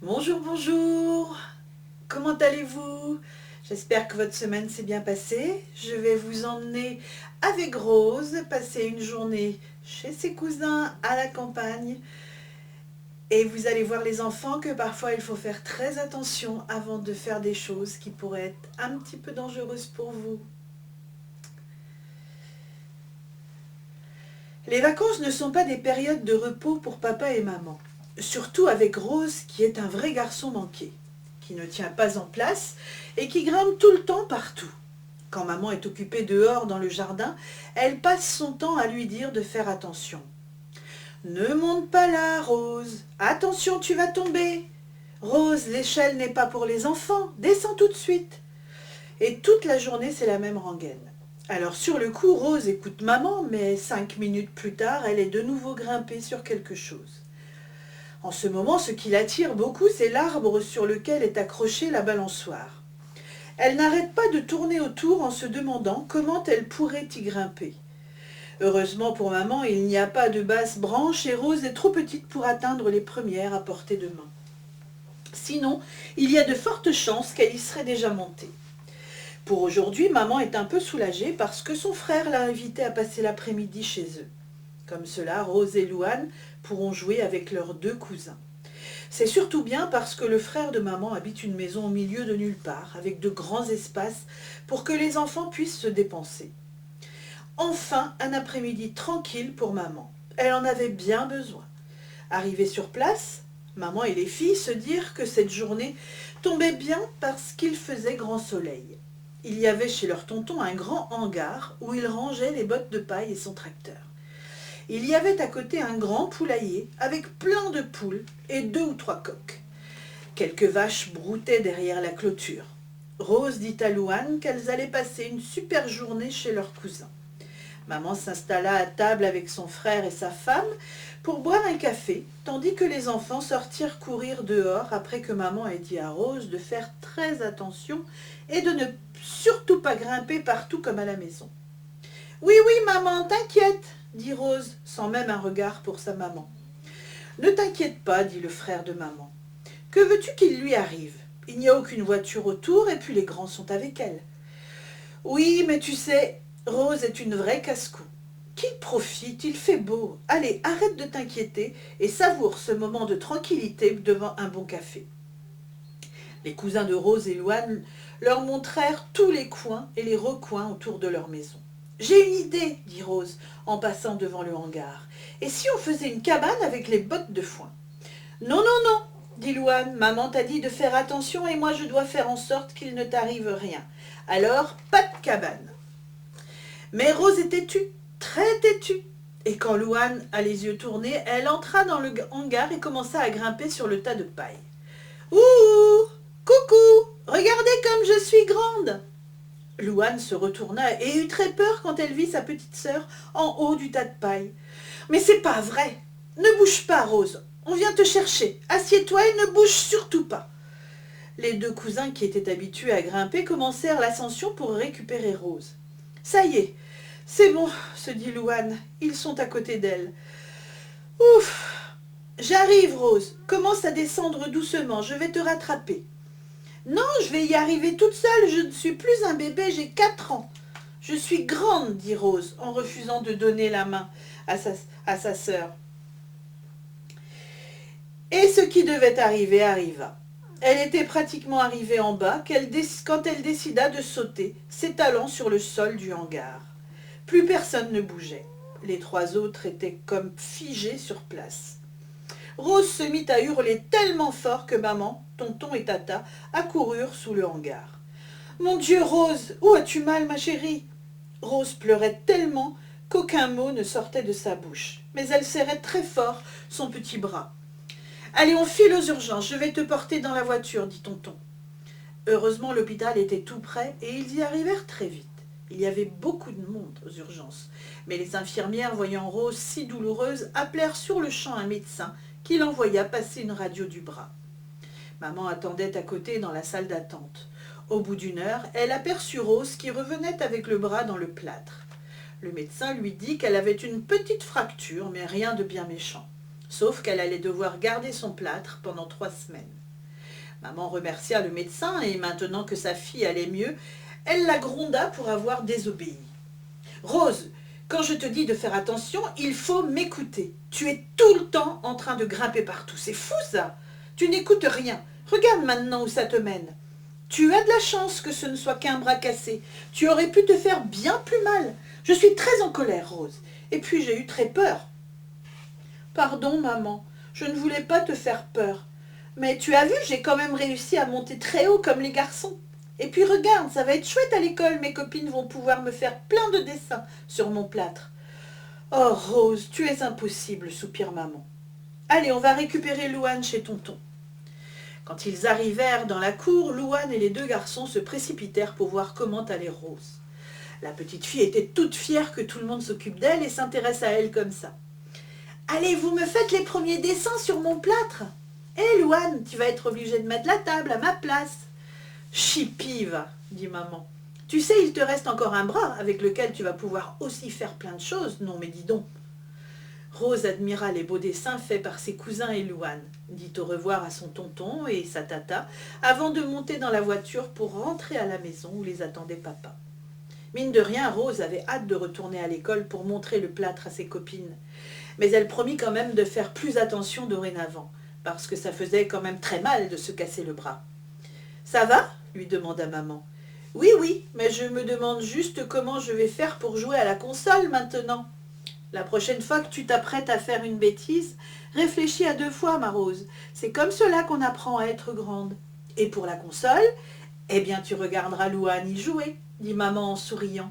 Bonjour, bonjour. Comment allez-vous? J'espère que votre semaine s'est bien passée. Je vais vous emmener avec Rose passer une journée chez ses cousins à la campagne. Et vous allez voir les enfants que parfois il faut faire très attention avant de faire des choses qui pourraient être un petit peu dangereuses pour vous. Les vacances ne sont pas des périodes de repos pour papa et maman. Surtout avec Rose qui est un vrai garçon manqué, qui ne tient pas en place et qui grimpe tout le temps partout. Quand maman est occupée dehors dans le jardin, elle passe son temps à lui dire de faire attention. Ne monte pas là, Rose. Attention, tu vas tomber. Rose, l'échelle n'est pas pour les enfants. Descends tout de suite. Et toute la journée, c'est la même rengaine. Alors sur le coup, Rose écoute maman, mais 5 minutes plus tard, elle est de nouveau grimpée sur quelque chose. En ce moment, ce qui l'attire beaucoup, c'est l'arbre sur lequel est accrochée la balançoire. Elle n'arrête pas de tourner autour en se demandant comment elle pourrait y grimper. Heureusement pour maman, il n'y a pas de basses branches et Rose est trop petite pour atteindre les premières à portée de main. Sinon, il y a de fortes chances qu'elle y serait déjà montée. Pour aujourd'hui, maman est un peu soulagée parce que son frère l'a invitée à passer l'après-midi chez eux. Comme cela, Rose et Louane pourront jouer avec leurs deux cousins. C'est surtout bien parce que le frère de maman habite une maison au milieu de nulle part, avec de grands espaces pour que les enfants puissent se dépenser. Enfin, un après-midi tranquille pour maman. Elle en avait bien besoin. Arrivée sur place, maman et les filles se dirent que cette journée tombait bien parce qu'il faisait grand soleil. Il y avait chez leur tonton un grand hangar où il rangeait les bottes de paille et son tracteur. Il y avait à côté un grand poulailler avec plein de poules et 2 ou 3 coqs. Quelques vaches broutaient derrière la clôture. Rose dit à Louane qu'elles allaient passer une super journée chez leur cousin. Maman s'installa à table avec son frère et sa femme pour boire un café, tandis que les enfants sortirent courir dehors après que maman ait dit à Rose de faire très attention et de ne surtout pas grimper partout comme à la maison. « Oui, oui, maman, t'inquiète !» dit Rose, sans même un regard pour sa maman. « Ne t'inquiète pas, dit le frère de maman. Que veux-tu qu'il lui arrive? Il n'y a aucune voiture autour et puis les grands sont avec elle. Oui, mais tu sais, Rose est une vraie casse-cou. Qu'il profite, il fait beau. Allez, arrête de t'inquiéter et savoure ce moment de tranquillité devant un bon café. » Les cousins de Rose et Louane leur montrèrent tous les coins et les recoins autour de leur maison. « J'ai une idée, dit Rose en passant devant le hangar. Et si on faisait une cabane avec les bottes de foin? Non, non, non, dit Louane. Maman t'a dit de faire attention et moi je dois faire en sorte qu'il ne t'arrive rien. Alors, pas de cabane. Mais Rose est têtue, très têtue. Et quand Louane a les yeux tournés, elle entra dans le hangar et commença à grimper sur le tas de paille. Ouh! Coucou! Regardez comme je suis grande! Louane se retourna et eut très peur quand elle vit sa petite sœur en haut du tas de paille. « Mais c'est pas vrai! Ne bouge pas, Rose! On vient te chercher! Assieds-toi et ne bouge surtout pas !» Les deux cousins qui étaient habitués à grimper commencèrent l'ascension pour récupérer Rose. « Ça y est, c'est bon, se dit Louane, ils sont à côté d'elle. Ouf! J'arrive, Rose, commence à descendre doucement, je vais te rattraper. » Non, je vais y arriver toute seule, je ne suis plus un bébé, j'ai 4 ans. Je suis grande, dit Rose, en refusant de donner la main à sa sœur. Et ce qui devait arriver arriva. Elle était pratiquement arrivée en bas quand elle décida de sauter, s'étalant sur le sol du hangar. Plus personne ne bougeait. Les 3 autres étaient comme figés sur place. Rose se mit à hurler tellement fort que maman, tonton et tata accoururent sous le hangar. « Mon Dieu, Rose, où as-tu mal, ma chérie ?» Rose pleurait tellement qu'aucun mot ne sortait de sa bouche, mais elle serrait très fort son petit bras. « Allez, on file aux urgences, je vais te porter dans la voiture, dit tonton. » Heureusement, l'hôpital était tout près et ils y arrivèrent très vite. Il y avait beaucoup de monde aux urgences, mais les infirmières, voyant Rose si douloureuse, appelèrent sur le champ un médecin qui l'envoya passer une radio du bras. Maman attendait à côté dans la salle d'attente. Au bout d'1 heure, elle aperçut Rose qui revenait avec le bras dans le plâtre. Le médecin lui dit qu'elle avait une petite fracture, mais rien de bien méchant, sauf qu'elle allait devoir garder son plâtre pendant 3 semaines. Maman remercia le médecin et maintenant que sa fille allait mieux, elle la gronda pour avoir désobéi. « Rose, quand je te dis de faire attention, il faut m'écouter. Tu es tout le temps en train de grimper partout. C'est fou ça. Tu n'écoutes rien. Regarde maintenant où ça te mène. Tu as de la chance que ce ne soit qu'un bras cassé. Tu aurais pu te faire bien plus mal. Je suis très en colère, Rose. Et puis j'ai eu très peur. »« Pardon, maman. Je ne voulais pas te faire peur. Mais tu as vu, j'ai quand même réussi à monter très haut comme les garçons. Et puis regarde, ça va être chouette à l'école. Mes copines vont pouvoir me faire plein de dessins sur mon plâtre. »« Oh, Rose, tu es impossible, soupire maman. Allez, on va récupérer Louane chez tonton. » Quand ils arrivèrent dans la cour, Louane et les deux garçons se précipitèrent pour voir comment allait Rose. La petite fille était toute fière que tout le monde s'occupe d'elle et s'intéresse à elle comme ça. « Allez, vous me faites les premiers dessins sur mon plâtre. Hé, Louane, tu vas être obligée de mettre la table à ma place. »« Chipive, dit maman. Tu sais, il te reste encore un bras avec lequel tu vas pouvoir aussi faire plein de choses. Non, mais dis donc. » Rose admira les beaux dessins faits par ses cousins et Louane, dit au revoir à son tonton et sa tata, avant de monter dans la voiture pour rentrer à la maison où les attendait papa. Mine de rien, Rose avait hâte de retourner à l'école pour montrer le plâtre à ses copines. Mais elle promit quand même de faire plus attention dorénavant, parce que ça faisait quand même très mal de se casser le bras. « Ça va ?» lui demanda maman. « Oui, oui, mais je me demande juste comment je vais faire pour jouer à la console maintenant. » La prochaine fois que tu t'apprêtes à faire une bêtise, réfléchis à 2 fois, ma Rose. C'est comme cela qu'on apprend à être grande. Et pour la console, eh bien tu regarderas Louane y jouer, dit maman en souriant.